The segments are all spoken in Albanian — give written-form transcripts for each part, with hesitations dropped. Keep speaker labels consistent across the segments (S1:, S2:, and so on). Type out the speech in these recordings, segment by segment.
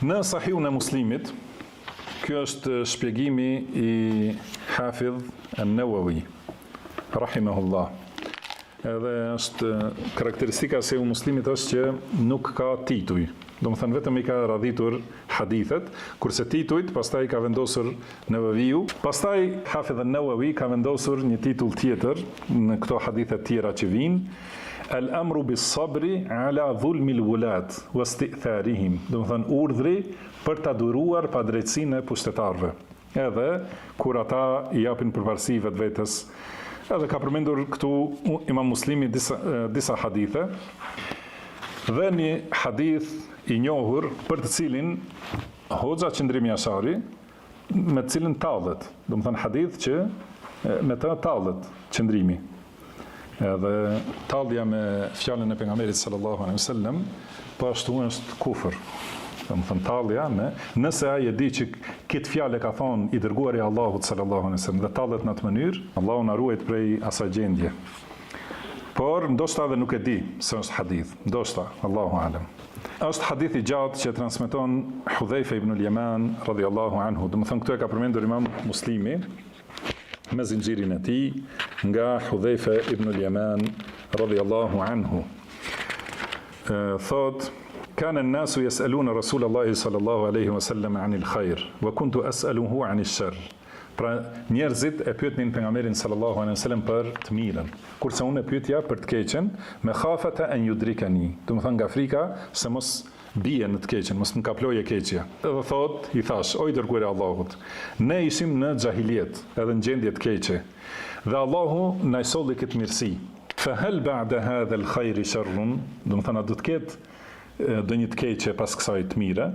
S1: Në Sahihun e Muslimit, kjo është shpjegimi i Hafidh an-Nawawi, rahimahullah. Edhe është karakteristika e Sahihut Muslimit është që nuk ka tituj. Domethënë vetëm i ka radhitur hadithet, kurse titujt pastaj ka vendosur Nawawiu. Pastaj Hafidh an-Nawawi ka vendosur një titull tjetër në këto hadithe tjera që vijnë. Al-amru bis-sabri ala dhulmi al-wulat wastitharihim. Domethënë urdhri për ta duruar padrejtësinë e pushtetarëve. Edhe kur ata I japin përparësi vetvetes. Edhe ka përmendur këtu Imam Muslimi disa hadithe. Dhe një hadith I njohur për të cilin Hoxha Qëndrimi Ashari me të cilin tallet. Domethënë hadith që me të tallet Qëndrimi. Edhe tallja me fjalën e pejgamberit sallallahu alaihi wasallam po ashtu është kufër. Domethënë tallja me nëse ai e di që këtë fjalë ka thonë I dërguari I Allahut sallallahu alaihi wasallam dhe tallet në atë mënyrë, Allahu na ruajt prej asaj gjendje. Por ndoshta edhe nuk e di se është hadith. Ndoshta, Allahu alem. Është hadith I gjatë që transmeton Hudhaifa ibn al-Yaman radhiyallahu anhu. Domethënë këtu e ka përmendur Imam Muslimi me zinxhirin e tij nga Hudhaifa ibn al-Yaman radhiyallahu anhu. Thot كان الناس يسألون رسول الله صلى الله عليه وسلم عن الخير وكنت أسأله عن الشر. Pra njerëzit e pyetnin pejgamberin sallallahu alaihi wasallam për të mirën, kurse unë e pyetja për të keqen, me khafata an yudrikani. Domethënë nga frika se mos bie në të keqen, mos më kaploje keqja. Edhe thot, I thash, o I dërguari I Allahut, ne ishim në xahiliet, edhe në gjendje të keqe. Dhe Allahu na I solli këtë mirësi. Fa hal ba'da hadha al-khair sharrun? Domethënë do të ketë do një të keqe pas kësaj të mire.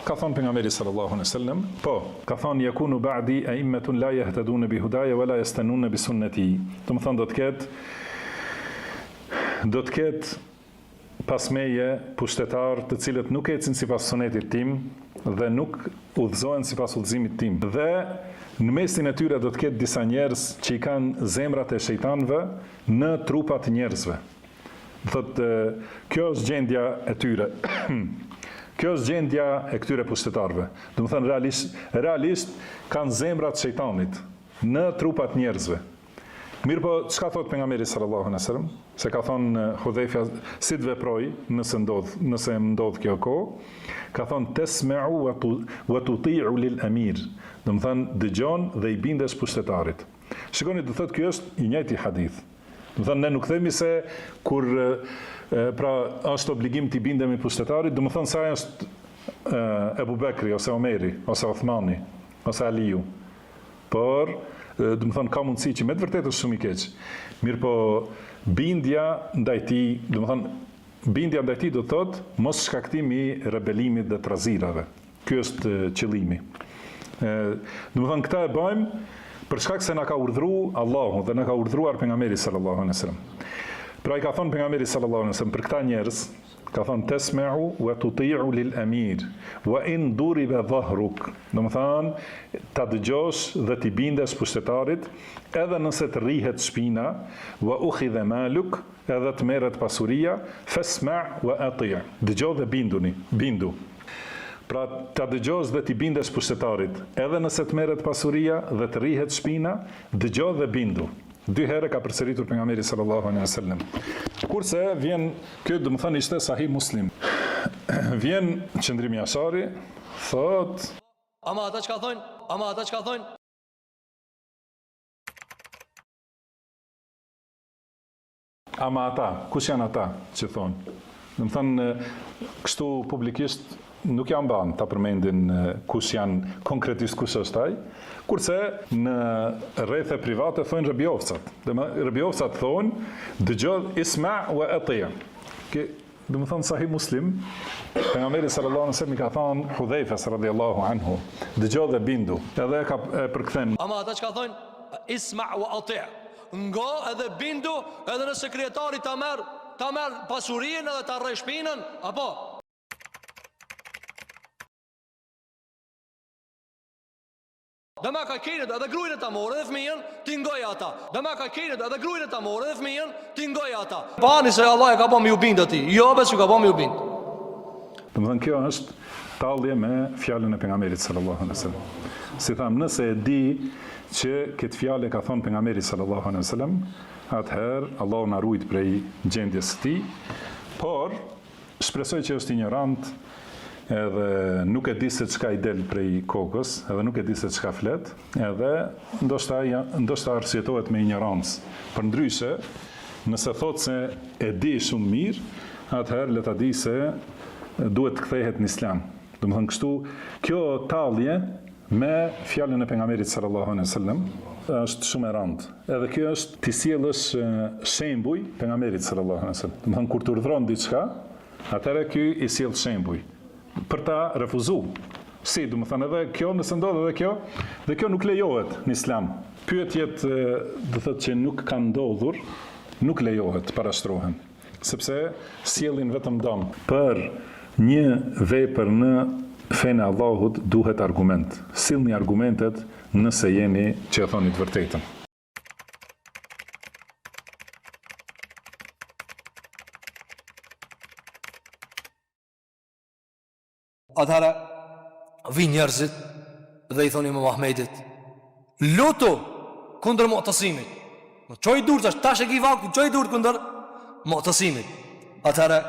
S1: Ka thonë pejgamberi sallallahu alaihi wasallam, po, ka thonë yakunu ba'di a'immatun la yahtaduna bi hudaya wala yastanuna bi sunnati. Domethënë do të ketë pas meje pushtetar të cilët nuk ecin sipas sunetit tim dhe nuk udhëzohen sipas udhëzimit tim. Dhe në mesin e tyre do të ketë disa njerëz që I kanë zemrat e shejtanëve në trupat e njerëzve. Thotë, kjo është gjendja e tyre. Kjo është gjendja e këtyre pushtetarëve. Domethënë realisht kanë zemrat e shejtanit në trupat njerëzve. Mirë po, çka thot pejgamberi sallallahu alaihi wasallam? Se ka thonë Hudhaifa si të veproj nëse ndodh kjo kohë, ka thonë tasma'u wa tuti'u lil amir. Domethënë dëgjon dhe I bindesh pushtetarit. Shikoni, do thotë ky është I njëjti hadith. Domethënë ne nuk themi se kur pra është obligim të bindemi pushtetarit, domethënë se ai është Ebu Bekri ose Omeri ose Uthmani ose Aliu. Por domethënë ka mundësi që me të vërtetë është shumë I keq. Mirë po bindja ndaj tij, domethënë bindja ndaj tij do thotë mos shkaktimi I rebelimit dhe trazirave. Ky është qëllimi. Domethënë këta e bëjmë për shkak se na ka urdhëruar Allahu dhe na ka urdhëruar pejgamberi sallallahu alaihi wasallam. Pra I ka thonë pejgamberi sallallahu alaihi wasallam për këta njerëz, ka thonë tasma'u wa tuti'u lil amir wa in duriba dhahruk. Domethënë ta dëgjosh dhe ti bindesh pushtetarit edhe nëse të rrihet shpina, wa ukhidha maluk, edhe të merret pasuria, fasma' wa ati'. Dëgjoj dhe bindu. Pra ta dëgjosh dhe ti bindesh pushtetarit, edhe nëse të merret pasuria dhe të rrihet shpina, dëgjoj dhe bindu. 2 herë ka përsëritur pejgamberi sallallahu alaihi wasallam. Kurse vjen ky domethënë ishte Sahih Muslim. Vjen Qëndrimi Ashari, thot
S2: Ama ata çka thonë?
S1: Ama ata, kush janë ata që thonë? Domethënë kështu publikisht nuk janë banë ta përmendin kush janë konkretisht kush është ai, kurse në rrethe private thonë rëbjovcat. Rëbjovcat thonë dëgjoj isma wa ati'. Domethënë Sahih Muslim, pejgamberi sallallahu alaihi wasallam I ka thonë Hudhaifa radhiyallahu anhu, dëgjoj dhe bindu. Edhe ka përkthen.
S2: Ama ata çka thonë? Isma wa ati'. Ngo edhe bindu, edhe në sekretari ta merr pasurinë edhe ta rrej shpinën, apo Dhe me ka kinit edhe grujnë ta morë dhe fëmijën, ti ngoj ata. Dhe me ka kinit edhe grujnë ta morë dhe fëmijën, ti ngoj ata. Pani se Allah e ka pa me ju bind ati, jo bes që ka pa me ju bind.
S1: Domethënë kjo është shpallje me fjalën e pejgamberit sallallahu alaihi wasallam. Si tham, nëse e di që këtë fjalë ka thonë pejgamberi sallallahu alaihi wasallam, atëherë Allahu na ruajt prej gjendjes së tij, por shpresoj që është ignorant, edhe nuk e di se çka i del prej kokës, edhe nuk e di se çka flet, edhe ndoshta arsyetohet me ignorancë. Përndryshe, nëse thotë se e di shumë mirë, atëherë le ta di se duhet të kthehet në Islam. Domethënë kështu, kjo tallje me fjalën e pejgamberit sallallahu alaihi wasallam është shumë e rëndë. Edhe kjo është të sjellësh shembuj pejgamberit sallallahu alaihi wasallam. Domethënë kur të urdhëron diçka, atëherë ky i sjell shembuj për ta refuzuar. Si, domethënë edhe kjo nëse ndodh edhe kjo, dhe kjo nuk lejohet në Islam. Pyetjet do thotë që nuk kanë ndodhur, nuk lejohet të parashtrohen, sepse sjellin vetëm dëm. Për një vepër në fenë e Allahut duhet argument. Sillni argumentet nëse jeni që e thoni të vërtetën.
S2: Atëherë, vinë njerëzit dhe i thoni Imam Ahmedit, lutu kundër Mu'tasimit. Çoj dur tash e ki vakti, çoj dur kundër Mu'tasimit. Atëherë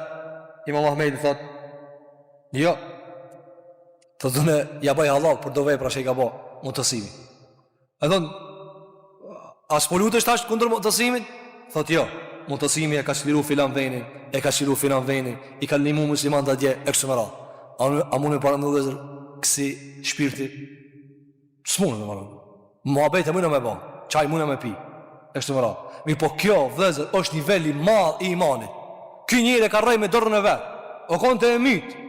S2: Imam Ahmedi thot, jo, të dhune ja bëj halal për do vepra që i ka bo Mu'tasimi. E thonë, as po lutesh tash kundër Mu'tasimit? Thot jo, Mu'tasimi e ka shliru filan venin, e ka shliru filan venin, i ka limu musliman të dje, e kështë më ra. A mune para në dhezër kësi shpirti? S'mune në marë. Muhabet e mune me ba, qaj mune me pi, e kështë më ra. Mi po kjo dhezër është nivelli madh i imanit. Ky njëri ka rrej me dorën e vet. O konte e myt.